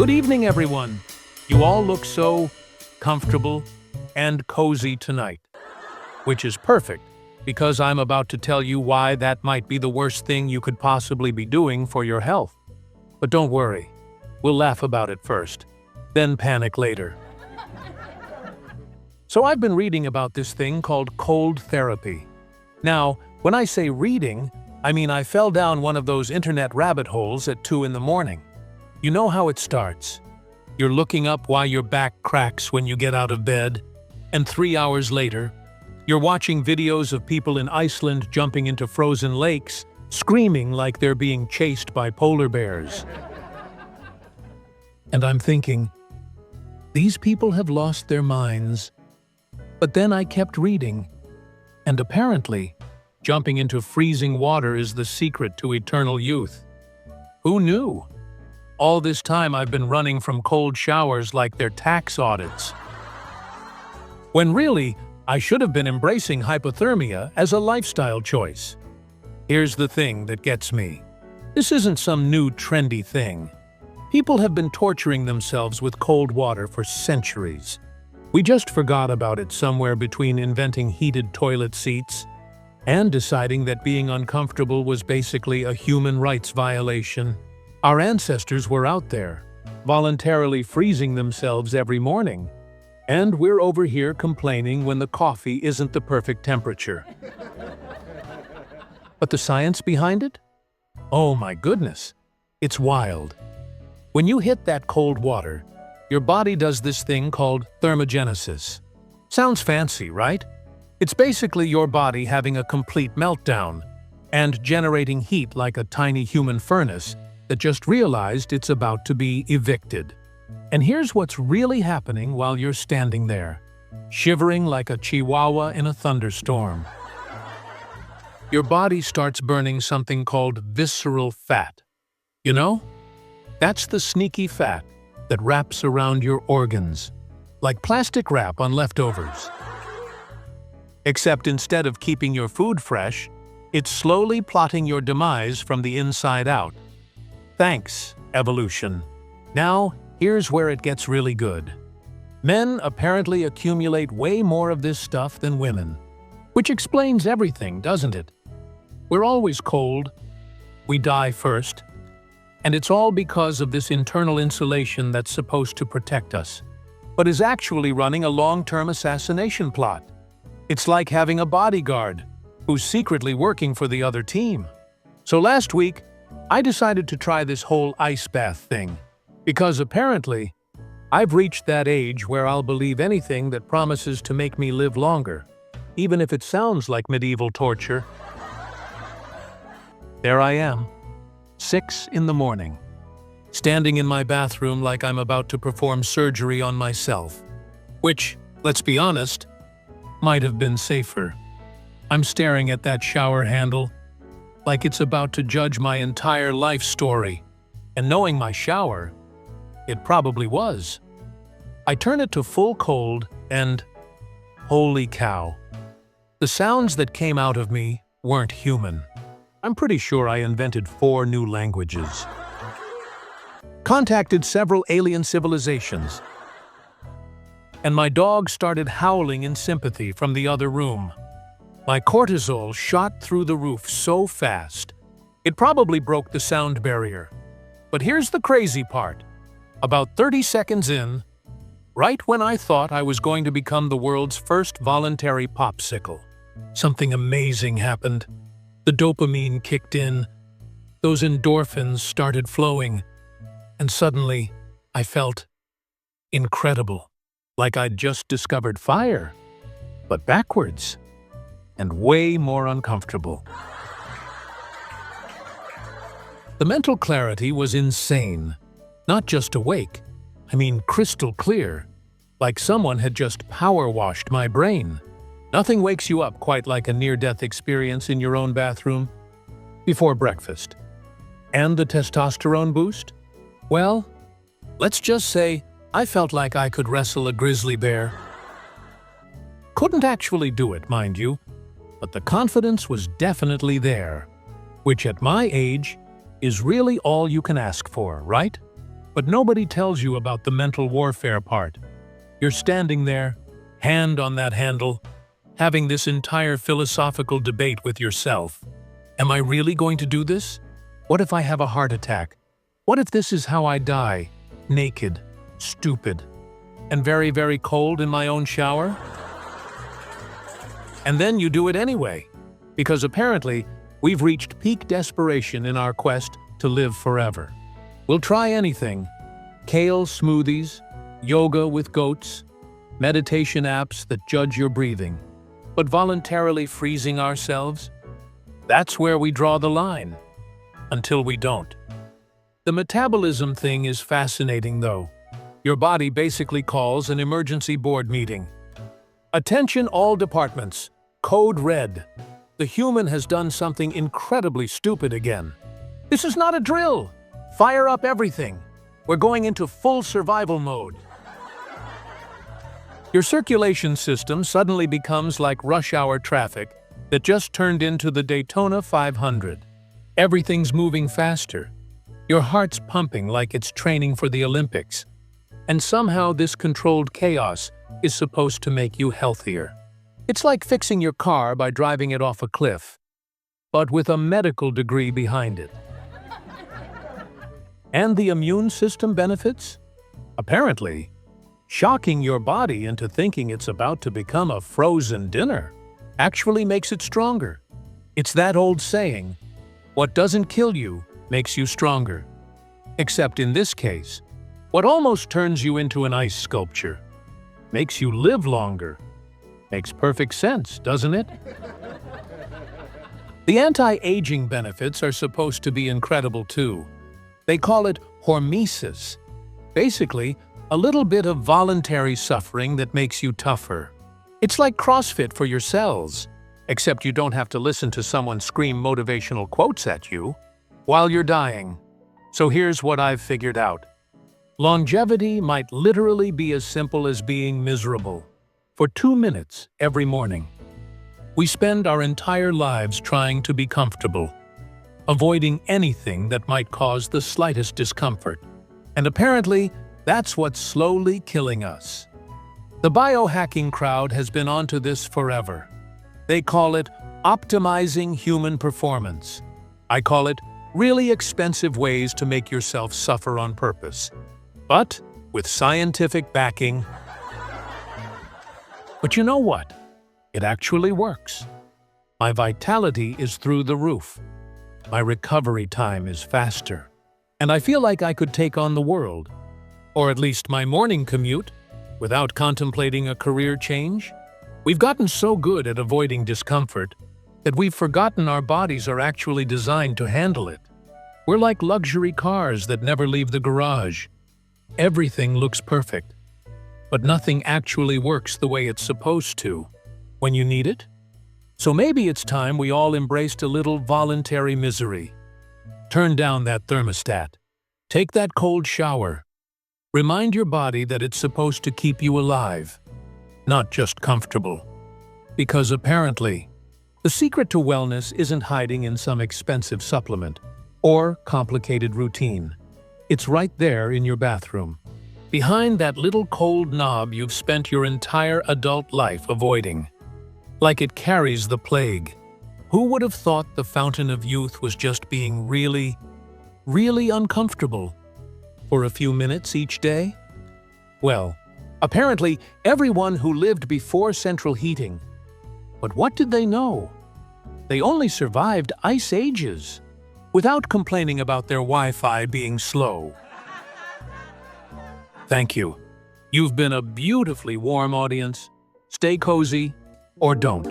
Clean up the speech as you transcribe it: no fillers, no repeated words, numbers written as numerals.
Good evening, everyone. You all look so comfortable and cozy tonight, which is perfect because I'm about to tell you why that might be the worst thing you could possibly be doing for your health. But don't worry, we'll laugh about it first, then panic later. So I've been reading about this thing called cold therapy. Now, when I say reading, I mean I fell down one of those internet rabbit holes at 2 in the morning. You know how it starts. You're looking up why your back cracks when you get out of bed, and 3 hours later, you're watching videos of people in Iceland jumping into frozen lakes, screaming like they're being chased by polar bears. And I'm thinking, these people have lost their minds. But then I kept reading, and apparently, jumping into freezing water is the secret to eternal youth. Who knew? All this time I've been running from cold showers like they're tax audits. When really, I should have been embracing hypothermia as a lifestyle choice. Here's the thing that gets me. This isn't some new trendy thing. People have been torturing themselves with cold water for centuries. We just forgot about it somewhere between inventing heated toilet seats and deciding that being uncomfortable was basically a human rights violation. Our ancestors were out there, voluntarily freezing themselves every morning. And we're over here complaining when the coffee isn't the perfect temperature. But the science behind it? Oh my goodness, it's wild. When you hit that cold water, your body does this thing called thermogenesis. Sounds fancy, right? It's basically your body having a complete meltdown and generating heat like a tiny human furnace that just realized it's about to be evicted. And here's what's really happening while you're standing there, shivering like a chihuahua in a thunderstorm. Your body starts burning something called visceral fat. You know? That's the sneaky fat that wraps around your organs, like plastic wrap on leftovers. Except instead of keeping your food fresh, it's slowly plotting your demise from the inside out. Thanks, evolution. Now, here's where it gets really good. Men apparently accumulate way more of this stuff than women, which explains everything, doesn't it? We're always cold. We die first. And it's all because of this internal insulation that's supposed to protect us, but is actually running a long-term assassination plot. It's like having a bodyguard who's secretly working for the other team. So last week, I decided to try this whole ice bath thing, because apparently, I've reached that age where I'll believe anything that promises to make me live longer, even if it sounds like medieval torture. There I am. 6 in the morning, standing in my bathroom like I'm about to perform surgery on myself, which, let's be honest, might have been safer. I'm staring at that shower handle like it's about to judge my entire life story, and knowing my shower, it probably was. I turn it to full cold and, holy cow, the sounds that came out of me weren't human. I'm pretty sure I invented 4 new languages. Contacted several alien civilizations. And my dog started howling in sympathy from the other room. My cortisol shot through the roof so fast, it probably broke the sound barrier. But here's the crazy part. About 30 seconds in, right when I thought I was going to become the world's first voluntary popsicle, something amazing happened. The dopamine kicked in, those endorphins started flowing, and suddenly I felt incredible, like I'd just discovered fire, but backwards, and way more uncomfortable. The mental clarity was insane, not just awake, I mean crystal clear, like someone had just power washed my brain. Nothing wakes you up quite like a near-death experience in your own bathroom before breakfast. And the testosterone boost? Well, let's just say I felt like I could wrestle a grizzly bear. Couldn't actually do it, mind you, but the confidence was definitely there, which at my age is really all you can ask for, right? But nobody tells you about the mental warfare part. You're standing there, hand on that handle, having this entire philosophical debate with yourself. Am I really going to do this? What if I have a heart attack? What if this is how I die? Naked, stupid, and very, very cold in my own shower? And then you do it anyway, because apparently we've reached peak desperation in our quest to live forever. We'll try anything: kale smoothies, yoga with goats, meditation apps that judge your breathing. But voluntarily freezing ourselves? That's where we draw the line. Until we don't. The metabolism thing is fascinating, though. Your body basically calls an emergency board meeting. Attention all departments. Code red. The human has done something incredibly stupid again. This is not a drill. Fire up everything. We're going into full survival mode. Your circulation system suddenly becomes like rush hour traffic that just turned into the Daytona 500. Everything's moving faster. Your heart's pumping like it's training for the Olympics. And somehow this controlled chaos is supposed to make you healthier. It's like fixing your car by driving it off a cliff, but with a medical degree behind it. And the immune system benefits? Apparently, shocking your body into thinking it's about to become a frozen dinner actually makes it stronger. It's that old saying, what doesn't kill you makes you stronger. Except in this case, what almost turns you into an ice sculpture makes you live longer. Makes perfect sense, doesn't it? The anti-aging benefits are supposed to be incredible too. They call it HORMESIS. Basically, a little bit of voluntary suffering that makes you tougher. It's like CrossFit for your cells, except you don't have to listen to someone scream motivational quotes at you while you're dying. So here's what I've figured out. Longevity might literally be as simple as being miserable. For 2 minutes every morning. We spend our entire lives trying to be comfortable, avoiding anything that might cause the slightest discomfort. And apparently, that's what's slowly killing us. The biohacking crowd has been onto this forever. They call it optimizing human performance. I call it really expensive ways to make yourself suffer on purpose, but with scientific backing. But you know what? It actually works. My vitality is through the roof. My recovery time is faster. And I feel like I could take on the world, or at least my morning commute, without contemplating a career change. We've gotten so good at avoiding discomfort that we've forgotten our bodies are actually designed to handle it. We're like luxury cars that never leave the garage. Everything looks perfect, but nothing actually works the way it's supposed to when you need it. So maybe it's time we all embraced a little voluntary misery. Turn down that thermostat. Take that cold shower. Remind your body that it's supposed to keep you alive, not just comfortable. Because apparently, the secret to wellness isn't hiding in some expensive supplement or complicated routine. It's right there in your bathroom, behind that little cold knob you've spent your entire adult life avoiding. Like it carries the plague. Who would have thought the fountain of youth was just being really uncomfortable for a few minutes each day? Well, apparently everyone who lived before central heating. But what did they know? They only survived ice ages without complaining about their Wi-Fi being slow. Thank you. You've been a beautifully warm audience. Stay cozy or don't.